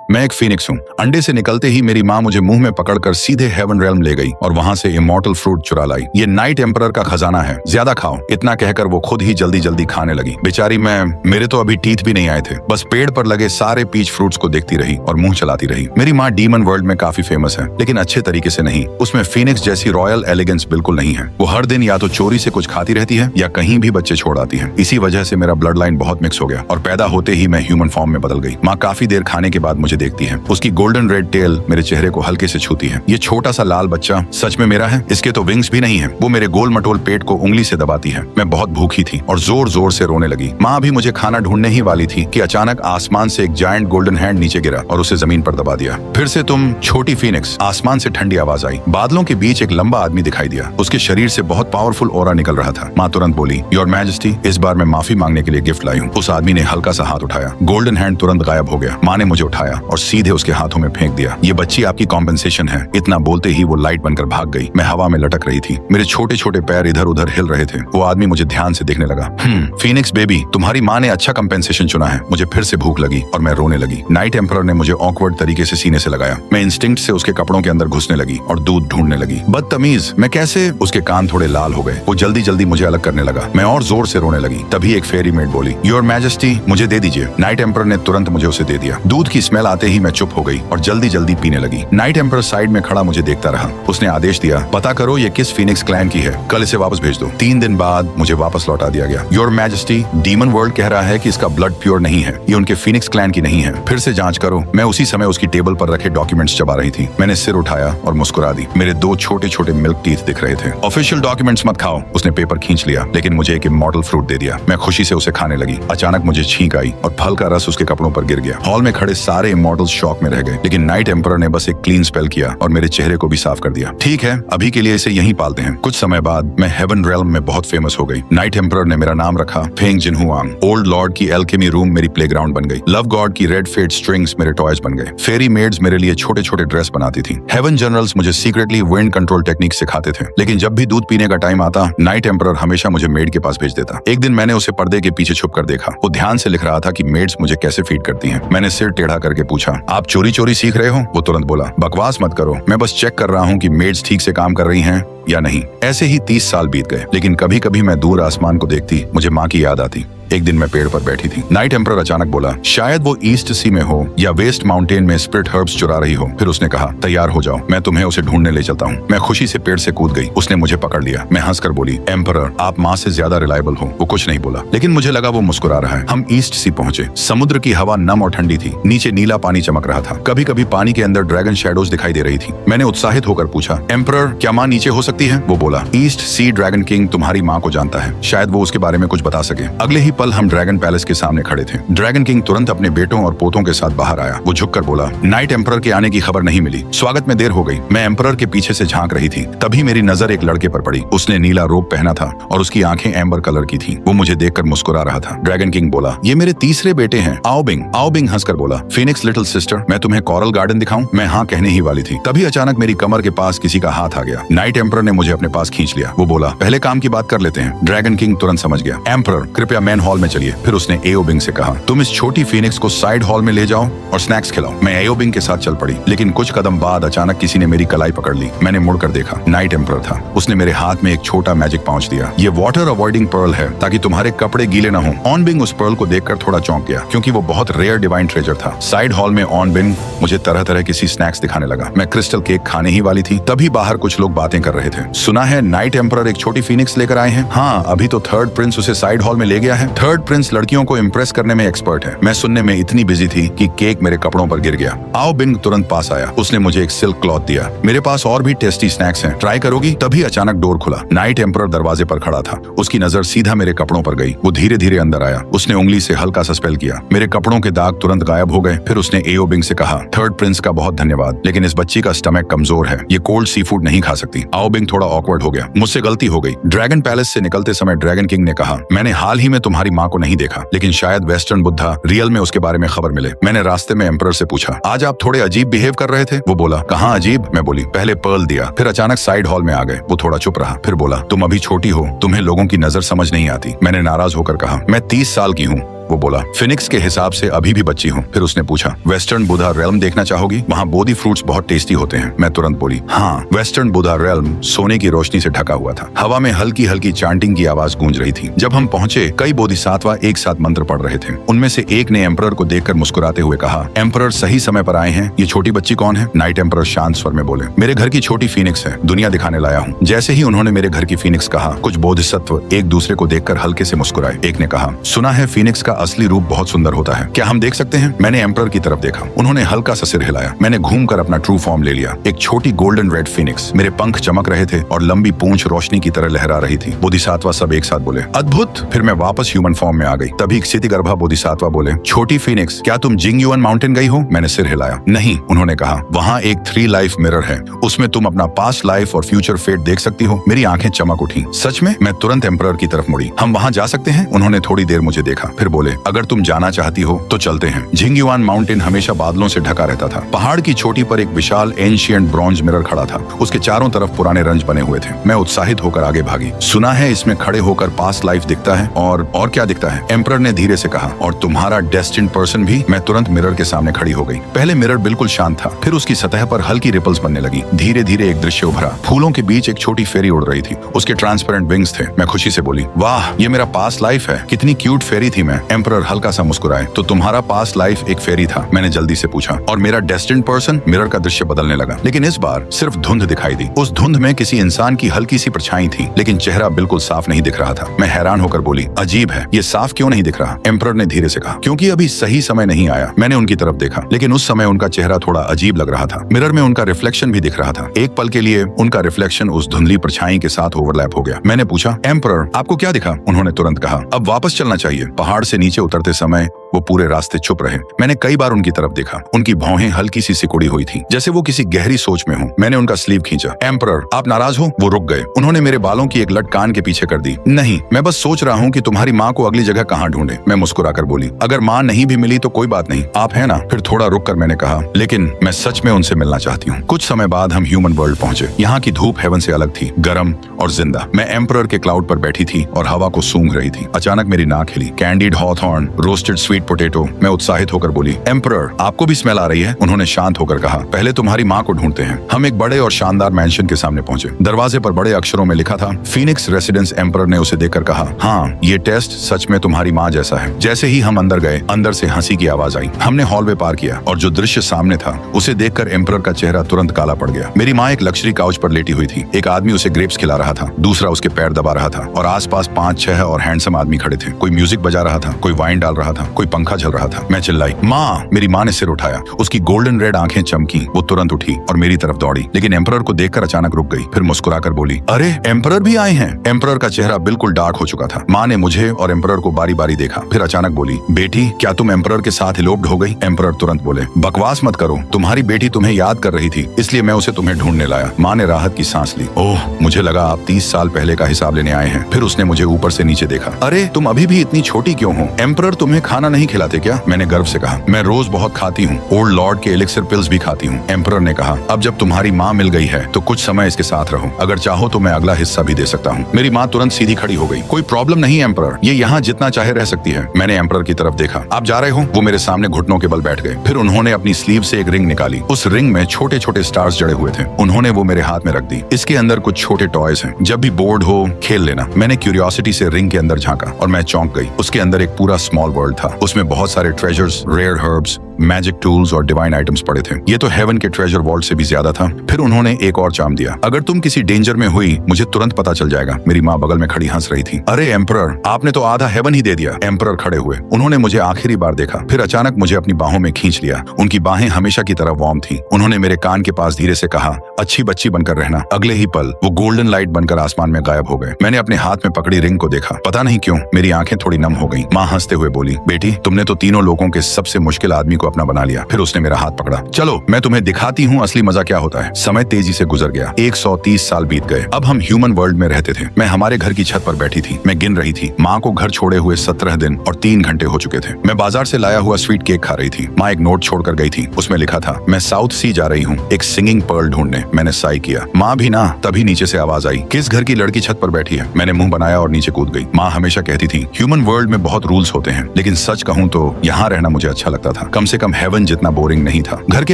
मैं एक फीनिक्स हूँ। अंडे से निकलते ही मेरी माँ मुझे मुंह में पकड़कर सीधे हेवन रेल्म ले गई और वहाँ से इमॉर्टल फ्रूट चुरा लाई। ये नाइट एम्परर का खजाना है, ज्यादा खाओ। इतना कहकर वो खुद ही जल्दी जल्दी खाने लगी। बेचारी मेरे तो अभी टीथ भी नहीं आए थे, बस पेड़ पर लगे सारे पीच फ्रूट्स को देखती रही और मुंह चलाती रही। मेरी माँ डीमन वर्ल्ड में काफी फेमस है, लेकिन अच्छे तरीके से नहीं। उसमें फीनिक्स जैसी रॉयल एलिगेंस बिल्कुल नहीं है। वो हर दिन या तो चोरी से कुछ खाती रहती है या कहीं भी बच्चे छोड़ आती है। इसी वजह से मेरा ब्लड लाइन बहुत मिक्स हो गया और पैदा होते ही मैं ह्यूमन फॉर्म में बदल गई। माँ काफी देर खाने के बाद मुझे देखती है। उसकी गोल्डन रेड टेल मेरे चेहरे को हल्के से छूती है। ये छोटा सा लाल बच्चा सच में मेरा है? इसके तो विंग्स भी नहीं है। वो मेरे गोल मटोल पेट को उंगली से दबाती है। मैं बहुत भूखी थी और जोर जोर से रोने लगी। माँ भी मुझे खाना ढूंढने ही वाली थी कि अचानक आसमान से एक जायंट गोल्डन हैंड नीचे गिरा और उसे जमीन पर दबा दिया। फिर से तुम छोटी फीनिक्स। आसमान से ठंडी आवाज आई। बादलों के बीच एक लंबा आदमी दिखाई दिया। उसके शरीर से बहुत पावरफुल ऑरा निकल रहा था। माँ तुरंत बोली, योर मैजेस्टी, इस बार मैं माफी मांगने के लिए गिफ्ट लाई हूँ। उस आदमी ने हल्का सा हाथ उठाया। गोल्डन हैंड तुरंत गायब हो गया। माँ ने मुझे उठाया और सीधे उसके हाथों में फेंक दिया। ये बच्ची आपकी कॉम्पेंसेशन है। इतना बोलते ही वो लाइट बनकर भाग गई। मैं हवा में लटक रही थी। मेरे छोटे छोटे पैर इधर उधर हिल रहे थे। वो आदमी मुझे ध्यान से देखने लगा। फीनिक्स बेबी, तुम्हारी माँ ने अच्छा कंपेंसेशन चुना है। मुझे फिर से भूख लगी और मैं रोने लगी। नाइट एम्परर ने मुझे ऑकवर्ड तरीके से सीने से लगाया। मैं इंस्टिंक्ट से उसके कपड़ों के अंदर घुसने लगी और दूध ढूंढने लगी। बदतमीज, मैं कैसे? उसके कान थोड़े लाल हो गए। वो जल्दी जल्दी मुझे अलग करने लगा। मैं और जोर से रोने लगी। तभी एक फेरी मेड बोली, योर मैजेस्टी, मुझे दे दीजिए। नाइट एम्परर ने तुरंत मुझे उसे दे दिया। दूध की स्मेल आते ही मैं चुप हो गई और जल्दी जल्दी पीने लगी। नाइट एम्परर साइड में खड़ा मुझे देखता रहा। उसने आदेश दिया, पता करो ये किस फीनिक्स क्लैन की है। कल इसे वापस भेज दो। 3 दिन बाद मुझे वापस लौटा दिया गया। योर मैजेस्टी, डीमन वर्ल्ड कह रहा है कि इसका ब्लड प्योर नहीं है। ये उनके फीनिक्स क्लैन की नहीं है। फिर से जांच करो। मैं उसी समय उसकी टेबल पर रखे डॉक्यूमेंट्स चबा रही थी। मैंने सिर उठाया और मुस्कुरा दी। मेरे 2 छोटे छोटे मिल्क टीथ दिख रहे थे। ऑफिशियल डॉक्यूमेंट्स मत खाओ। उसने पेपर खींच लिया, लेकिन मुझे एक इमॉर्टल फ्रूट दे दिया। मैं खुशी से उसे खाने लगी। अचानक मुझे छींक आई और फल का रस उसके कपड़ों पर गिर गया। हॉल में खड़े सारे इमॉर्टल्स शॉक में रह गए, लेकिन नाइट एम्परर ने बस एक क्लीन स्पेल किया और मेरे चेहरे को भी साफ कर दिया। ठीक है, अभी के लिए इसे यहीं पालते हैं। कुछ समय बाद मैं हेवन रेल्म में बहुत फेमस हो गई। नाइट एम्परर ने मेरा नाम रखा फेंग जिनहुआंग। ओल्ड लॉर्ड की एल्केमी रूम मेरी प्लेग्राउंड बन गई। लव गॉड की रेड फेड स्ट्रिंग्स मेरे टॉयज बन गए। फेरी मेड्स मेरे लिए छोटे छोटे ड्रेस बनाती थी। हेवन जनरल्स मुझे सीक्रेटली विंड कंट्रोल टेक्निक सिखाते थे। लेकिन जब भी दूध पीने का टाइम आता, नाइट एम्परर हमेशा मुझे मेड के पास भेज देता। एक दिन मैंने उसे पर्दे के पीछे छुप कर देखा। वो ध्यान से लिख रहा था कि मेड्स मुझे कैसे फीड करती हैं। मैंने सिर टेढ़ा करके पूछा, आप चोरी चोरी सीख रहे हो? वो तुरंत बोला, बकवास मत करो, मैं बस चेक कर रहा हूँ कि मेड्स ठीक से काम कर रही हैं या नहीं। ऐसे ही 30 साल बीत गए, लेकिन कभी कभी मैं दूर आसमान को देखती, मुझे माँ की याद आती। एक दिन मैं पेड़ पर बैठी थी। नाइट एम्परर अचानक बोला, शायद वो ईस्ट सी में हो या वेस्ट माउंटेन में स्प्रिट हर्ब्स चुरा रही हो। फिर उसने कहा, तैयार हो जाओ, मैं तुम्हें उसे ढूंढने ले चलता हूँ। मैं खुशी से पेड़ से कूद गई। उसने मुझे पकड़ लिया। मैं हंसकर बोली, एम्परर, आप माँ से ज्यादा रिलायबल हो। वो कुछ नहीं बोला, लेकिन मुझे लगा वो मुस्कुरा रहा है। हम ईस्ट सी पहुंचे। समुद्र की हवा नम और ठंडी थी। नीचे नीला पानी चमक रहा था। कभी कभी पानी के अंदर ड्रैगन शैडोज दिखाई दे रही थी। मैंने उत्साहित होकर पूछा, एम्परर, क्या माँ नीचे हो सकती है? वो बोला, ईस्ट सी ड्रैगन किंग तुम्हारी माँ को जानता है, शायद वो उसके बारे में कुछ बता सके। अगले ही पल हम ड्रैगन पैलेस के सामने खड़े थे। ड्रैगन किंग तुरंत अपने बेटों और पोतों के साथ बाहर आया। वो झुककर बोला, नाइट एम्परर के आने की खबर नहीं मिली। स्वागत में देर हो गई। मैं एम्परर के पीछे से झांक रही थी। तभी मेरी नजर एक लड़के पर पड़ी। उसने नीला रोब पहना था और उसकी आंखें एम्बर कलर की थी। वो मुझे देखकर मुस्कुरा रहा था। ड्रैगन किंग बोला, ये मेरे तीसरे बेटे हैं, आओबिंग। आओबिंग हंसकर बोला, फीनिक्स लिटिल सिस्टर, मैं तुम्हें कोरल गार्डन दिखाऊं? मैं हाँ कहने ही वाली थी। तभी अचानक मेरी कमर के पास किसी का हाथ आ गया। नाइट एम्परर ने मुझे अपने पास खींच लिया। वो बोला, पहले काम की बात कर लेते हैं। ड्रैगन किंग तुरंत समझ गया। एम्परर, कृपया मेन हॉल में चलिए। फिर उसने एओबिंग से कहा, तुम इस छोटी फीनिक्स को साइड हॉल में ले जाओ और स्नैक्स खिलाओ। मैं एओबिंग के साथ चल पड़ी, लेकिन कुछ कदम बाद अचानक किसी ने मेरी कलाई पकड़ ली। मैंने मुड़कर देखा, नाइट एम्परर था। उसने मेरे हाथ में एक छोटा मैजिक पाउच दिया। ये वाटर अवॉइडिंग पर्ल है, ताकि तुम्हारे कपड़े गीले न हो। ऑनबिंग उस पर्ल को देखकर थोड़ा चौंक गया, क्योंकि वो बहुत रेयर डिवाइन ट्रेजर था। साइड हॉल में ऑनबिंग मुझे तरह तरह की स्नैक्स दिखाने लगा। मैं क्रिस्टल केक खाने ही वाली थी। तभी बाहर कुछ लोग बातें कर रहे थे। सुना है नाइट एम्परर एक छोटी फीनिक्स लेकर आए हैं। हाँ, अभी तो थर्ड प्रिंस उसे साइड हॉल में ले गया है। थर्ड प्रिंस लड़कियों को इम्प्रेस करने में एक्सपर्ट है। मैं सुनने में इतनी बिजी थी कि केक मेरे कपड़ों पर गिर गया। आओ बिंग तुरंत पास आया। उसने मुझे एक सिल्क क्लॉथ दिया। मेरे पास और भी टेस्टी स्नैक्स हैं, ट्राई करोगी? तभी अचानक डोर खुला। नाइट एम्परर दरवाजे पर खड़ा था। उसकी नजर सीधा मेरे कपड़ों पर गई। वो धीरे धीरे अंदर आया। उसने उंगली से हल्का सा स्पेल किया। मेरे कपड़ों के दाग तुरंत गायब हो गए। फिर उसने एओबिंग से कहा, थर्ड प्रिंस का बहुत धन्यवाद, लेकिन इस बच्ची का स्टमक कमजोर है, ये कोल्ड सी फूड नहीं खा सकती। आओबिंग थोड़ा ऑकवर्ड हो गया। मुझसे गलती हो गई। ड्रैगन पैलेस से निकलते समय ड्रैगन किंग ने कहा, मैंने हाल ही में तुम्हारी माँ को नहीं देखा, लेकिन शायद वेस्टर्न बुद्धा रियल में उसके बारे में खबर मिले। मैंने रास्ते में एम्परर से पूछा, आज आप थोड़े अजीब बिहेव कर रहे थे? वो बोला, कहाँ अजीब? मैं बोली, पहले पर्ल दिया, फिर अचानक साइड हॉल में आ गए। वो थोड़ा चुप रहा, फिर बोला, तुम अभी छोटी हो, तुम्हें लोगों की नजर समझ नहीं आती। मैंने नाराज होकर कहा, मैं 30 साल की हूँ, वो बोला। फिनिक्स के हिसाब से अभी भी बच्ची हूँ। फिर उसने पूछा, वेस्टर्न बुधा रेल्म देखना चाहोगी? वहाँ बोधी फ्रूट्स बहुत टेस्टी होते हैं। मैं तुरंत बोली, हाँ। वेस्टर्न बुधा रेल्म सोने की रोशनी से ढका हुआ था। हवा में हल्की हल्की चांटिंग की आवाज गूंज रही थी। जब हम पहुंचे, कई बोधिसत्व एक साथ मंत्र पढ़ रहे थे। उनमें से एक ने एम्परर को देखकर मुस्कुराते हुए कहा, एम्परर सही समय पर आए हैं। ये छोटी बच्ची कौन है? नाइट एम्परर शांत स्वर में बोले, मेरे घर की छोटी फीनिक्स है, दुनिया दिखाने लाया हूँ। जैसे ही उन्होंने मेरे घर की फीनिक्स कहा, कुछ बोधिसत्व एक दूसरे को देखकर हल्के से मुस्कुराए। एक ने कहा, सुना है फीनिक्स का असली रूप बहुत सुंदर होता है, क्या हम देख सकते हैं? मैंने एम्परर की तरफ देखा। उन्होंने हल्का सा सिर हिलाया। मैंने घूमकर अपना ट्रू फॉर्म ले लिया, एक छोटी गोल्डन रेड फीनिक्स। मेरे पंख चमक रहे थे और लंबी पूंछ रोशनी की तरह लहरा रही थी। बोधिसत्व सब एक साथ बोले, अद्भुत। फिर मैं वापस ह्यूमन फॉर्म में आ गई। तभी क्षितिगर्भा बोधिसत्व बोले, छोटी फीनिक्स, क्या तुम जिंगयुआन माउंटेन गई हो? मैंने सिर हिलाया। नहीं। उन्होंने कहा, वहाँ एक 3 लाइफ मिरर है, उसमें तुम अपना पास्ट लाइफ और फ्यूचर फेट देख सकती हो। मेरी आंखें चमक उठी। सच में? मैं तुरंत एम्परर की तरफ मुड़ी। हम वहाँ जा सकते हैं? उन्होंने थोड़ी देर मुझे देखा, फिर बोले, अगर तुम जाना चाहती हो तो चलते हैं। जिंगयुआन माउंटेन हमेशा बादलों से ढका रहता था। पहाड़ की चोटी पर एक विशाल एंशिएंट ब्रॉन्ज मिरर खड़ा था। उसके चारों तरफ पुराने रंज बने हुए थे। मैं उत्साहित होकर आगे भागी। सुना है इसमें खड़े होकर पास्ट लाइफ दिखता है। और क्या दिखता है? एम्परर ने धीरे से कहा, और तुम्हारा डेस्टिन्ड पर्सन भी। मैं तुरंत मिरर के सामने खड़ी हो गई। पहले मिरर बिल्कुल शांत था, फिर उसकी सतह पर हल्की रिपल्स बनने लगी। धीरे धीरे एक दृश्य उभरा। फूलों के बीच एक छोटी फेरी उड़ रही थी। उसके ट्रांसपेरेंट विंग्स थे। मैं खुशी से बोली, वाह, ये मेरा पास्ट लाइफ है। कितनी क्यूट फेरी थी मैं। एम्परर हल्का सा मुस्कुराए। तो तुम्हारा पास्ट लाइफ एक फेरी था? मैंने जल्दी से पूछा। और मेरा डेस्टिन्ड पर्सन? मिरर का दृश्य बदलने लगा, लेकिन इस बार सिर्फ धुंध दिखाई दी। उस धुंध में किसी इंसान की हल्की सी परछाई थी, लेकिन चेहरा बिल्कुल साफ नहीं दिख रहा था। मैं हैरान होकर बोली, अजीब है, ये साफ क्यों नहीं दिख रहा? एम्परर ने धीरे से कहा, क्योंकि अभी सही समय नहीं आया। मैंने उनकी तरफ देखा, लेकिन उस समय उनका चेहरा थोड़ा अजीब लग रहा था। मिरर में उनका रिफ्लेक्शन भी दिख रहा था। एक पल के लिए उनका रिफ्लेक्शन उस धुंधली परछाई के साथ ओवरलैप हो गया। मैंने पूछा, एम्परर आपको क्या दिखा? उन्होंने तुरंत कहा, अब वापस चलना चाहिए। पहाड़ से नीचे उतरते समय वो पूरे रास्ते चुप रहे। मैंने कई बार उनकी तरफ देखा। उनकी भौहें हल्की सी सिकुड़ी हुई थी, जैसे वो किसी गहरी सोच में हो। मैंने उनका स्लीव खींचा। एम्परर आप नाराज हो? वो रुक गए। उन्होंने मेरे बालों की एक लट कान के पीछे कर दी। नहीं, मैं बस सोच रहा हूँ कि तुम्हारी माँ को अगली जगह कहाँ ढूंढे। मैं मुस्कुराकर बोली, अगर माँ नहीं भी मिली तो कोई बात नहीं, आप है ना। फिर थोड़ा रुक कर मैंने कहा, लेकिन मैं सच में उनसे मिलना चाहती हूँ। कुछ समय बाद हम ह्यूमन वर्ल्ड पहुंचे। यहाँ की धूप हेवन से अलग थी, गर्म और जिंदा। मैं एम्परर के क्लाउड पर बैठी थी और हवा को सूंघ रही थी। अचानक मेरी नाक हिली। Candied Hawthorne, roasted sweet potato. मैं उत्साहित होकर बोली, एम्परर आपको भी स्मेल आ रही है? उन्होंने शांत होकर कहा, पहले तुम्हारी माँ को ढूंढते हैं। हम एक बड़े और शानदार मैंशन के सामने पहुंचे। दरवाजे पर बड़े अक्षरों में लिखा था, फीनिक्स रेसिडेंस। एम्परर ने उसे देखकर कहा, हाँ, ये टेस्ट सच में तुम्हारी माँ जैसा है। जैसे ही हम अंदर गए, अंदर से हंसी की आवाज आई। हमने हॉलवे पार किया और जो दृश्य सामने था उसे देखकर एम्परर का चेहरा तुरंत काला पड़ गया। मेरी माँ एक लग्जरी काउच पर लेटी हुई थी। एक आदमी उसे ग्रेप्स खिला रहा था, दूसरा उसके पैर दबा रहा था और आसपास 5-6 और हैंडसम आदमी खड़े थे। कोई म्यूजिक बजा रहा था, कोई वाइन डाल रहा था, कोई पंखा चल रहा था। मैं चिल्लाई, माँ। मेरी माँ ने सिर उठाया। उसकी गोल्डन रेड आंखें चमकी। वो तुरंत उठी और मेरी तरफ दौड़ी, लेकिन एम्परर को देखकर अचानक रुक गई। फिर मुस्कुराकर बोली, अरे एम्परर भी आए हैं। एम्परर का चेहरा बिल्कुल डार्क हो चुका था। माँ ने मुझे और एम्परर को बारी बारी देखा, फिर अचानक बोली, बेटी क्या तुम एम्परर के साथ इलोप्ड हो गई? एम्परर तुरंत बोले, बकवास मत करो, तुम्हारी बेटी तुम्हें याद कर रही थी, इसलिए मैं उसे तुम्हें ढूंढने लाया। माँ ने राहत की सांस ली। ओह, मुझे लगा आप 30 साल पहले का हिसाब लेने आए हैं। फिर उसने मुझे ऊपर से नीचे देखा। अरे तुम अभी भी इतनी छोटी क्यों हो? एम्परर तुम्हें खाना नहीं खिलाते क्या? मैंने गर्व से कहा, मैं रोज बहुत खाती हूँ, ओल्ड लॉर्ड के एलिक्सर पिल्स भी खाती हूँ। एम्परर ने कहा, अब जब तुम्हारी माँ मिल गई है तो कुछ समय इसके साथ रहो, अगर चाहो तो मैं अगला हिस्सा भी दे सकता हूँ। मेरी माँ तुरंत सीधी खड़ी हो गई। कोई प्रॉब्लम नहीं एम्परर, ये यहाँ जितना चाहे रह सकती है। मैंने एम्परर की तरफ देखा। आप जा रहे हो? वो मेरे सामने घुटनों के बल बैठ गए। फिर उन्होंने अपनी स्लीव से एक रिंग निकाली। उस रिंग में छोटे छोटे स्टार्स जड़े हुए थे। उन्होंने वो मेरे हाथ में रख दी। इसके अंदर कुछ छोटे टॉयज हैं, जब भी बोर्ड हो खेल लेना। मैंने क्यूरियोसिटी से रिंग के अंदर झांका और मैं चौंक गई। उसके अंदर एक पूरा स्मॉल वर्ल्ड था। उसमें बहुत सारे treasures, rare herbs, magic tools और डिवाइन आइटम्स पड़े थे। ये तो हेवन के ट्रेजर वॉल्ट से भी ज्यादा था। फिर उन्होंने एक और चाम दिया, अगर तुम किसी डेंजर में हुई मुझे तुरंत पता चल जाएगा। मेरी माँ बगल में खड़ी हंस रही थी। अरे एम्परर, आपने तो आधा हेवन ही दे दिया। एम्परर खड़े हुए। उन्होंने मुझे आखिरी बार देखा, फिर अचानक मुझे अपनी बाहों में खींच लिया। उनकी बाहें हमेशा की तरह वार्म थी। उन्होंने मेरे कान के पास धीरे से कहा, अच्छी बच्ची बनकर रहना। अगले ही पल वो गोल्डन लाइट बनकर आसमान में गायब हो गए। मैंने अपने हाथ में पकड़ी रिंग को देखा। पता नहीं क्यों मेरी आंखें थोड़ी नम हो गई। माँ हंसते हुए बोली, बेटी तुमने तो तीनों लोगों के सबसे मुश्किल आदमी को को अपना बना लिया। फिर उसने मेरा हाथ पकड़ा। चलो मैं तुम्हें दिखाती हूँ असली मजा क्या होता है। समय तेजी से गुजर गया। 130 साल बीत गए। अब हम ह्यूमन वर्ल्ड में रहते थे। मैं हमारे घर की छत पर बैठी थी। मैं गिन रही थी। माँ को घर छोड़े हुए 17 दिन और 3 घंटे हो चुके थे। मैं बाजार से लाया हुआ स्वीट केक खा रही थी। माँ एक नोट छोड़कर गई थी। उसमें लिखा था, मैं साउथ सी जा रही हूँ एक सिंगिंग पर्ल ढूंढने। मैंने साई किया। माँ भी ना। तभी नीचे से आवाज आई, किस घर की लड़की छत पर बैठी है। मैंने मुंह बनाया और नीचे कूद गई। माँ हमेशा कहती थी ह्यूमन वर्ल्ड में बहुत रूल्स होते हैं, लेकिन सच कहूँ तो यहाँ रहना मुझे अच्छा लगता था। कम से कम हेवन जितना बोरिंग नहीं था। घर के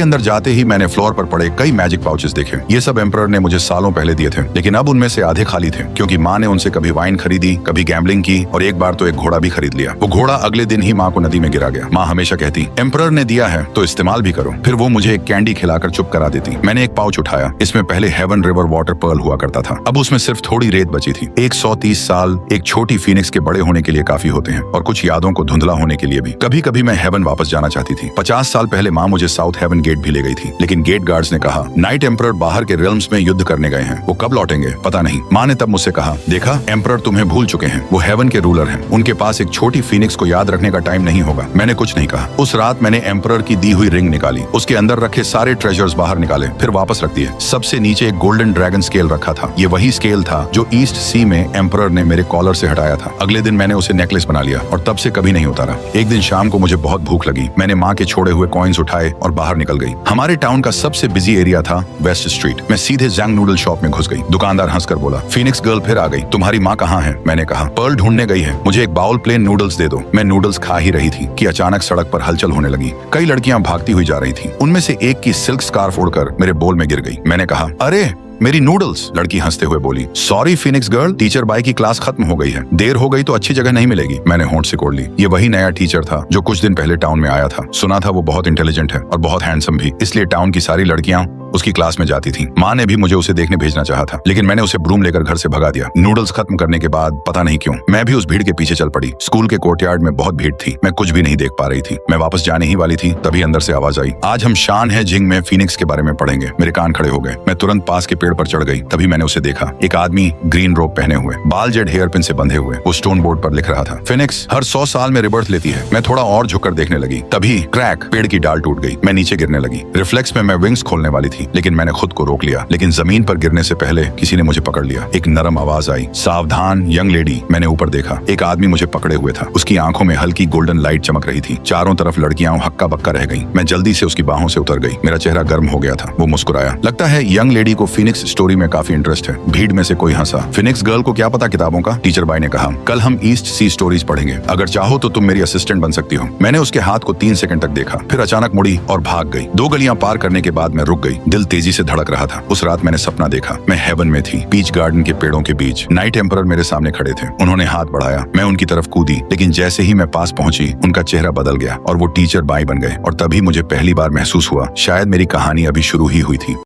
अंदर जाते ही मैंने फ्लोर पर पड़े कई मैजिक पाउचेस देखे। ये सब एम्परर ने मुझे सालों पहले दिए थे, लेकिन अब उनमें से आधे खाली थे, क्योंकि माँ ने उनसे कभी वाइन खरीदी, कभी गैम्बलिंग की और एक बार तो एक घोड़ा भी खरीद लिया। वो घोड़ा अगले दिन ही माँ को नदी में गिरा गया। माँ हमेशा कहती, एम्परर ने दिया है तो इस्तेमाल भी करो। फिर वो मुझे एक कैंडी खिलाकर चुप करा देती। मैंने एक पाउच उठाया। इसमें पहले हेवन रिवर वाटर पर्ल हुआ करता था। अब उसमें सिर्फ थोड़ी रेत बची थी। 130 साल एक छोटी फीनिक्स के बड़े होने के लिए काफी होते हैं, और कुछ यादों को धुंधला होने के लिए भी। कभी कभी मैं हेवन वापस जाना चाहती थी। 50 साल पहले माँ मुझे साउथ हेवन गेट भी ले गई थी, लेकिन गेट गार्ड्स ने कहा नाइट एम्परर बाहर के रिल्म्स में युद्ध करने गए हैं, वो कब लौटेंगे पता नहीं। माँ ने तब मुझसे कहा, देखा एम्परर तुम्हें भूल चुके हैं, वो हेवन के रूलर हैं, उनके पास एक छोटी फीनिक्स को याद रखने का टाइम नहीं होगा। मैंने कुछ नहीं कहा। उस रात मैंने एम्परर की दी हुई रिंग निकाली, उसके अंदर रखे सारे ट्रेजर्स बाहर निकाले, फिर वापस रख दिए। सबसे नीचे एक गोल्डन ड्रैगन स्केल रखा था। ये वही स्केल था जो ईस्ट सी में एम्परर ने मेरे कॉलर से हटाया था। अगले दिन मैंने उसे नेकलेस बना लिया और तब से कभी नहीं उतारा। एक दिन शाम को मुझे बहुत भूख लगी। मैंने माँ के छोड़े हुए कॉइन्स उठाए और बाहर निकल गई। हमारे टाउन का सबसे बिजी एरिया था वेस्ट स्ट्रीट। मैं सीधे जैंग नूडल शॉप में घुस गई। दुकानदार हंसकर बोला, फीनिक्स गर्ल फिर आ गई, तुम्हारी माँ कहाँ है। मैंने कहा, पर्ल ढूंढने गई है, मुझे एक बाउल प्लेन नूडल्स दे दो। मैं नूडल्स खा ही रही थी कि अचानक सड़क पर हलचल होने लगी। कई लड़कियां भागती हुई जा रही थी। उनमें से एक की सिल्क स्कार्फ उड़कर मेरे बोल में गिर गई। मैंने कहा, अरे मेरी नूडल्स। लड़की हंसते हुए बोली, sorry Phoenix girl, teacher by की क्लास खत्म हो गई है, देर हो गई तो अच्छी जगह नहीं मिलेगी। मैंने होंठ सिकोड़ ली। ये वही नया टीचर था जो कुछ दिन पहले टाउन में आया था। सुना था वो बहुत इंटेलिजेंट है और बहुत हैंडसम भी, इसलिए टाउन की सारी लड़कियां उसकी क्लास में जाती थी। माँ ने भी मुझे उसे देखने भेजना चाहा था, लेकिन मैंने उसे ब्रूम लेकर घर से भगा दिया। नूडल्स खत्म करने के बाद पता नहीं क्यों मैं भी उस भीड़ के पीछे चल पड़ी। स्कूल के कोर्टयार्ड में बहुत भीड़ थी। मैं कुछ भी नहीं देख पा रही थी। मैं वापस जाने ही वाली थी, तभी अंदर से आवाज आई, आज हम शान है जिंग में फीनिक्स के बारे में पढ़ेंगे। मेरे कान खड़े हो गए। मैं तुरंत पास के पेड़ पर चढ़ गई। तभी मैंने उसे देखा। एक आदमी ग्रीन रोब पहने हुए, बाल जेड हेयर पिन से बंधे हुए, वो स्टोन बोर्ड पर लिख रहा था, फिनिक्स हर 100 साल में रिबर्थ लेती है। मैं थोड़ा और झुककर देखने लगी। तभी क्रैक, पेड़ की डाल टूट गई। मैं नीचे गिरने लगी। रिफ्लेक्स में मैं विंग्स खोलने वाली थी, लेकिन मैंने खुद को रोक लिया। लेकिन जमीन पर गिरने से पहले किसी ने मुझे पकड़ लिया। एक नरम आवाज आई, सावधान यंग लेडी। मैंने ऊपर देखा। एक आदमी मुझे पकड़े हुए था। उसकी आंखों में हल्की गोल्डन लाइट चमक रही थी। चारों तरफ लड़कियां हक्का बक्का रह गईं। मैं जल्दी से उसकी बाहों से उतर गई। मेरा चेहरा गर्म हो गया था। वो मुस्कुराया। लगता है यंग लेडी को फीनिक्स स्टोरी में काफी इंटरेस्ट है। भीड़ में से कोई हंसा। फिनिक्स गर्ल को क्या पता किताबों का। टीचर बाई ने कहा, कल हम ईस्ट सी स्टोरीज पढ़ेंगे, अगर चाहो तो तुम मेरी असिस्टेंट बन सकती हो। मैंने उसके हाथ को 3 सेकंड तक देखा, फिर अचानक मुड़ी और भाग गई। 2 गलियां पार करने के बाद मैं रुक गई। दिल तेजी से धड़क रहा था। उस रात मैंने सपना देखा, मैं हेवन में थी, पीच गार्डन के पेड़ों के बीच। नाइट एम्परर मेरे सामने खड़े थे। उन्होंने हाथ बढ़ाया। मैं उनकी तरफ कूदी, लेकिन जैसे ही मैं पास पहुंची, उनका चेहरा बदल गया और वो टीचर बाई बन गए। और तभी मुझे पहली बार महसूस हुआ, शायद मेरी कहानी अभी शुरू ही हुई थी।